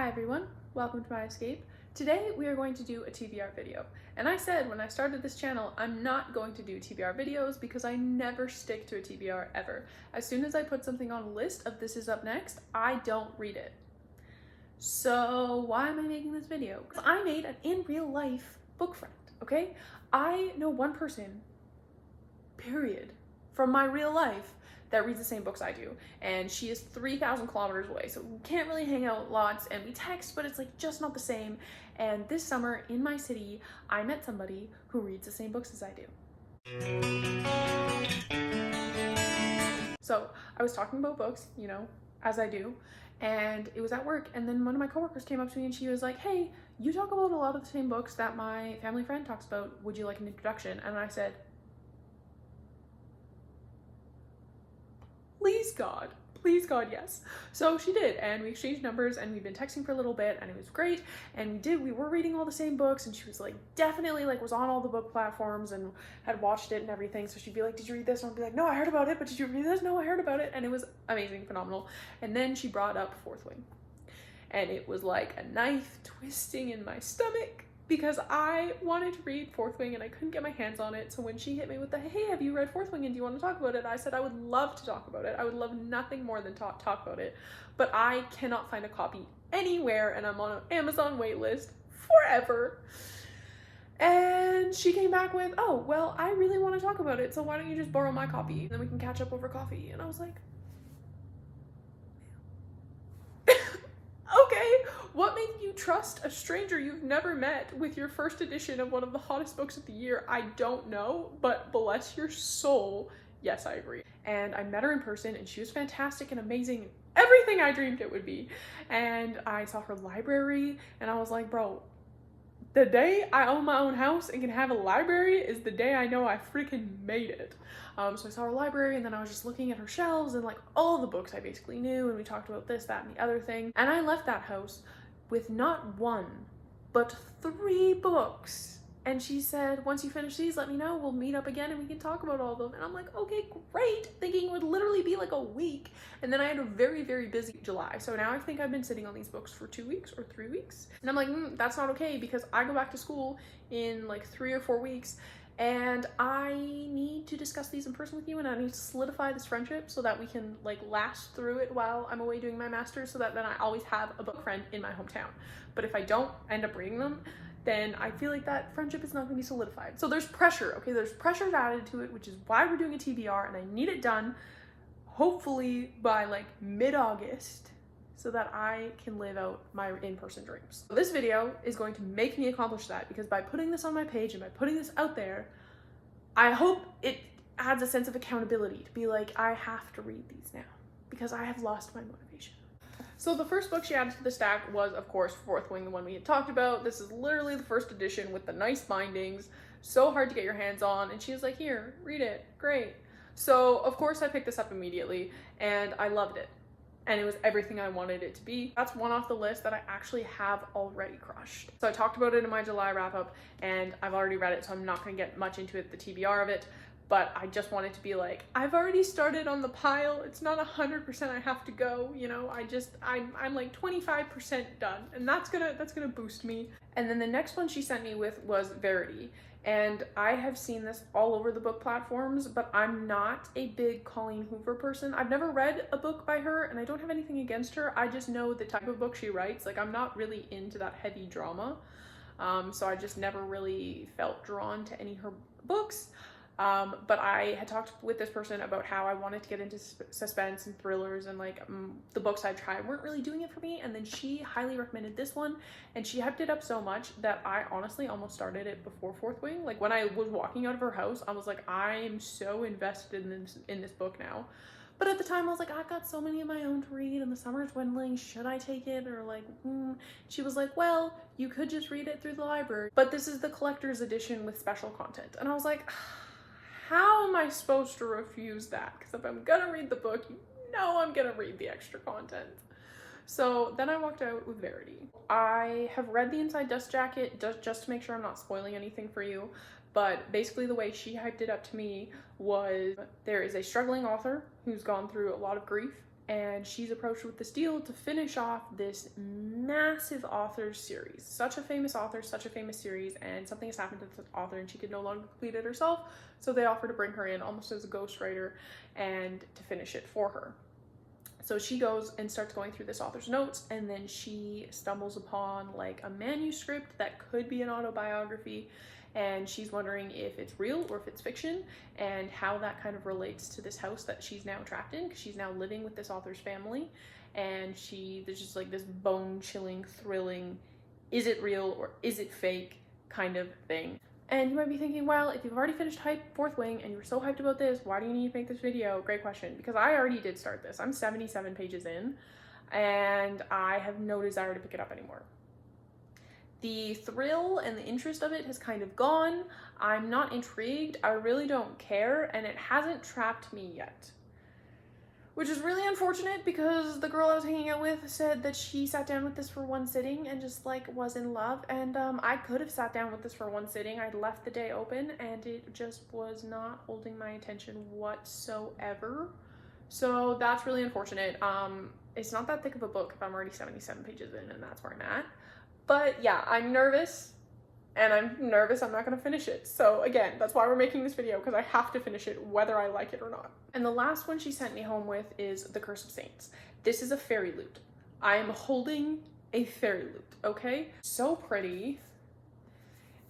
Hi everyone, welcome to my escape. Today we are going to do a TBR video. And I said when I started this channel, I'm not going to do TBR videos because I never stick to a TBR ever. As soon as I put something on a list of this is up next, I don't read it. So why am I making this video? Because I made an in real life book friend, okay? I know one person, period, from my real life that reads the same books I do, and she is 3,000 kilometers away, so we can't really hang out lots, and we text, but it's like just not the same. And this summer in my city, I met somebody who reads the same books as I do. So I was talking about books, you know, as I do, and it was at work, and then one of my coworkers came up to me and she was like, hey, you talk about a lot of the same books that my family friend talks about, would you like an introduction? And I said, please God, yes. So she did, and we exchanged numbers, and we've been texting for a little bit, and it was great. And we were reading all the same books, and she was like, definitely like was on all the book platforms and had watched it and everything. So she'd be like, did you read this? And I'd be like, no, I heard about it, but did you read this? No, I heard about it. And it was amazing, phenomenal. And then she brought up Fourth Wing, and it was like a knife twisting in my stomach, because I wanted to read Fourth Wing and I couldn't get my hands on it. So when she hit me with the, hey, have you read Fourth Wing and do you want to talk about it? I said I would love to talk about it. I would love nothing more than talk about it. But I cannot find a copy anywhere, and I'm on an Amazon waitlist forever. And she came back with, oh, well, I really want to talk about it, so why don't you just borrow my copy and then we can catch up over coffee? And I was like, okay, what made you trust a stranger you've never met with your first edition of one of the hottest books of the year? I don't know, but bless your soul, yes, I agree. And I met her in person, and she was fantastic and amazing, everything I dreamed it would be. And I saw her library, and I was like, bro, the day I own my own house and can have a library is the day I know I freaking made it. So I saw her library, and then I was just looking at her shelves and like all the books I basically knew, and we talked about this, that, and the other thing. And I left that house with not one, but 3 books. And she said, once you finish these, let me know, we'll meet up again and we can talk about all of them. And I'm like, okay, great, thinking it would literally be like a week. And then I had a very, very busy July. So now I think I've been sitting on these books for 2 weeks or 3 weeks. And I'm like, that's not okay, because I go back to school in like 3 or 4 weeks, and I need to discuss these in person with you, and I need to solidify this friendship so that we can like last through it while I'm away doing my master's, so that then I always have a book friend in my hometown. But if I don't end up reading them, then I feel like that friendship is not going to be solidified. So there's pressure, okay? There's pressure added to it, which is why we're doing a TBR, and I need it done hopefully by like mid-August, so that I can live out my in-person dreams. So this video is going to make me accomplish that, because by putting this on my page and by putting this out there, I hope it adds a sense of accountability to be like, I have to read these now because I have lost my motivation. So the first book she added to the stack was, of course, Fourth Wing, the one we had talked about. This is literally the first edition with the nice bindings, so hard to get your hands on, and she was like, here, read it, great. So of course I picked this up immediately, and I loved it. And it was everything I wanted it to be. That's one off the list that I actually have already crushed. So I talked about it in my July wrap up, and I've already read it, so I'm not gonna get much into it, the TBR of it, but I just wanted to be like, I've already started on the pile. It's not 100% I have to go, you know, I'm like 25% done, and that's gonna boost me. And then the next one she sent me with was Verity. And I have seen this all over the book platforms, but I'm not a big Colleen Hoover person. I've never read a book by her, and I don't have anything against her. I just know the type of book she writes. Like, I'm not really into that heavy drama. So I just never really felt drawn to any of her books. But I had talked with this person about how I wanted to get into suspense and thrillers, and like the books I tried weren't really doing it for me. And then she highly recommended this one, and she hyped it up so much that I honestly almost started it before Fourth Wing. Like, when I was walking out of her house, I was like, I'm so invested in this book now. But at the time I was like, I've got so many of my own to read and the summer's dwindling, should I take it? Or like, She was like, well, you could just read it through the library, but this is the collector's edition with special content. And I was like, how am I supposed to refuse that? Because if I'm gonna read the book, you know I'm gonna read the extra content. So then I walked out with Verity. I have read the Inside Dust Jacket just to make sure I'm not spoiling anything for you, but basically the way she hyped it up to me was, there is a struggling author who's gone through a lot of grief, and she's approached with this deal to finish off this massive author series. Such a famous author, such a famous series, and something has happened to the author and she could no longer complete it herself, so they offer to bring her in almost as a ghostwriter and to finish it for her. So she goes and starts going through this author's notes, and then she stumbles upon like a manuscript that could be an autobiography, and she's wondering if it's real or if it's fiction, and how that kind of relates to this house that she's now trapped in, because she's now living with this author's family, and there's just like this bone-chilling, thrilling, is it real or is it fake kind of thing. And you might be thinking, well, if you've already finished Fourth Wing and you were so hyped about this, why do you need to make this video? Great question, because I already did start this. I'm 77 pages in, and I have no desire to pick it up anymore. The thrill and the interest of it has kind of gone. I'm not intrigued, I really don't care, and it hasn't trapped me yet. Which is really unfortunate, because the girl I was hanging out with said that she sat down with this for one sitting and just like was in love, and I could have sat down with this for one sitting. I'd left the day open and it just was not holding my attention whatsoever. So that's really unfortunate. It's not that thick of a book if I'm already 77 pages in and that's where I'm at. But yeah, I'm nervous. And I'm nervous I'm not going to finish it. So again, that's why we're making this video, because I have to finish it whether I like it or not. And the last one she sent me home with is The Curse of Saints. This is a fairy lute. I am holding a fairy lute, okay? So pretty.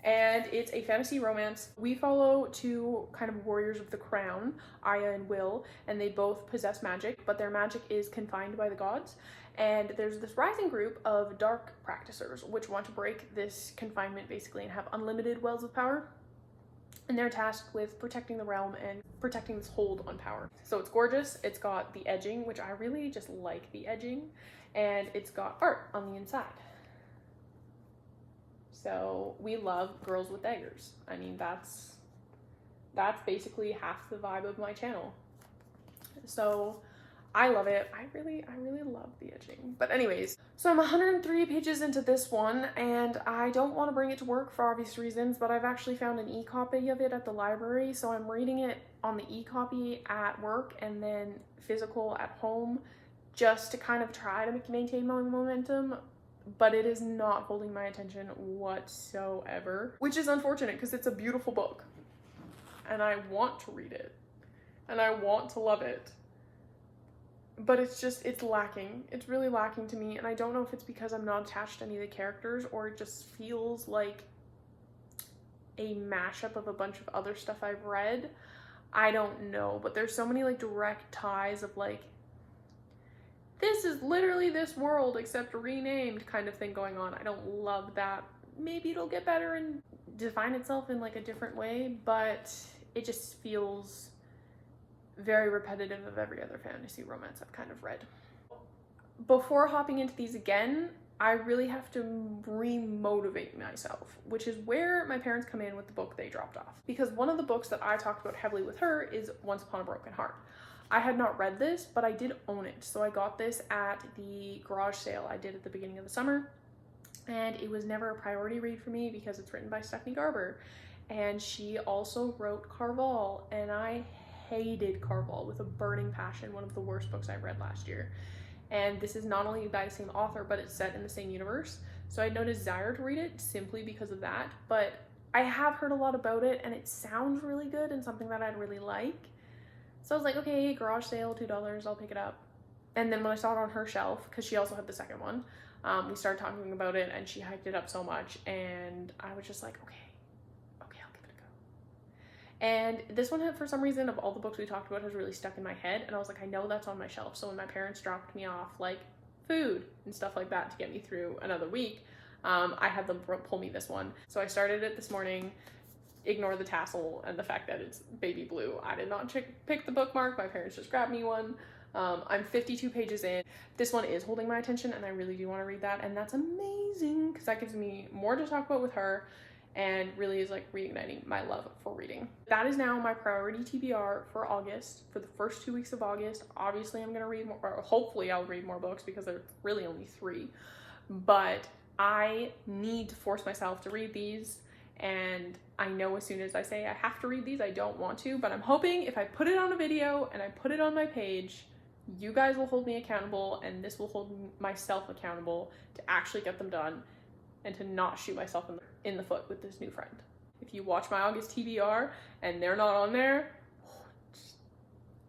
And it's a fantasy romance. We follow two kind of warriors of the crown, Aya and Will, and they both possess magic, but their magic is confined by the gods. And there's this rising group of dark practicers which want to break this confinement basically and have unlimited wells of power. And they're tasked with protecting the realm and protecting this hold on power. So it's gorgeous. It's got the edging, which I really just like the edging, and it's got art on the inside. So we love girls with daggers. I mean, that's basically half the vibe of my channel. So I love it. I really love the edging. But anyways, so I'm 103 pages into this one, and I don't want to bring it to work for obvious reasons, but I've actually found an e-copy of it at the library, so I'm reading it on the e-copy at work and then physical at home, just to kind of try to maintain my momentum. But it is not holding my attention whatsoever, which is unfortunate because it's a beautiful book and I want to read it and I want to love it. But it's lacking. It's really lacking to me, and I don't know if it's because I'm not attached to any of the characters, or it just feels like a mashup of a bunch of other stuff I've read. I don't know, but there's so many like direct ties of like, this is literally this world except renamed kind of thing going on. I don't love that. Maybe it'll get better and define itself in like a different way, but it just feels very repetitive of every other fantasy romance I've kind of read. Before hopping into these again, I really have to re-motivate myself, which is where my parents come in with the book they dropped off. Because one of the books that I talked about heavily with her is Once Upon a Broken Heart. I had not read this, but I did own it. So I got this at the garage sale I did at the beginning of the summer, and it was never a priority read for me because it's written by Stephanie Garber. And she also wrote Carval, and I hated Carval with a burning passion, one of the worst books I read last year. And this is not only by the same author, but it's set in the same universe. So I had no desire to read it simply because of that, but I have heard a lot about it and it sounds really good and something that I'd really like. So I was like, okay, garage sale, $2, I'll pick it up. And then when I saw it on her shelf, because she also had the second one, we started talking about it and she hyped it up so much, and I was just like, okay, I'll give it a go. And this one had, for some reason, of all the books we talked about, has really stuck in my head, and I was like, I know that's on my shelf. So when my parents dropped me off like food and stuff like that to get me through another week, I had them pull me this one. So I started it this morning. Ignore the tassel and the fact that it's baby blue. I did not pick the bookmark. My parents just grabbed me one. I'm 52 pages in. This one is holding my attention and I really do want to read that, and that's amazing because that gives me more to talk about with her and really is like reigniting my love for reading. That is now my priority TBR for August, for the first 2 weeks of August. Obviously I'm gonna read more, or hopefully I'll read more books because there's really only 3, but I need to force myself to read these. And I know as soon as I say I have to read these, I don't want to, but I'm hoping if I put it on a video and I put it on my page, You guys will hold me accountable, and this will hold myself accountable to actually get them done and to not shoot myself in the foot with this new friend. If you watch my August TBR and they're not on there, just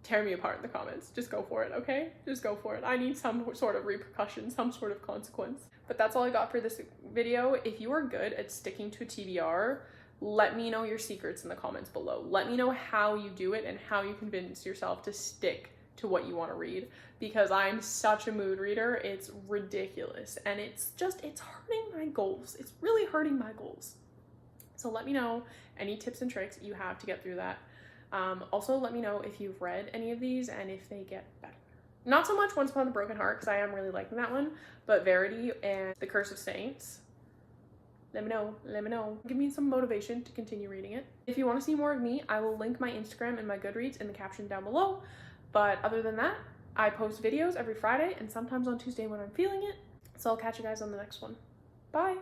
tear me apart in the comments. Just go for it, okay? Just go for it. I need some sort of repercussion, some sort of consequence. But that's all I got for this video. If you are good at sticking to a TBR, let me know your secrets in the comments below. Let me know how you do it and how you convince yourself to stick to what you want to read, because I'm such a mood reader. It's ridiculous, and it's hurting my goals. It's really hurting my goals. So let me know any tips and tricks you have to get through that. Also, let me know if you've read any of these and if they get better. Not so much Once Upon the Broken Heart, because I am really liking that one, but Verity and The Curse of Saints. Let me know. Give me some motivation to continue reading it. If you want to see more of me, I will link my Instagram and my Goodreads in the caption down below. But other than that, I post videos every Friday and sometimes on Tuesday when I'm feeling it. So I'll catch you guys on the next one. Bye.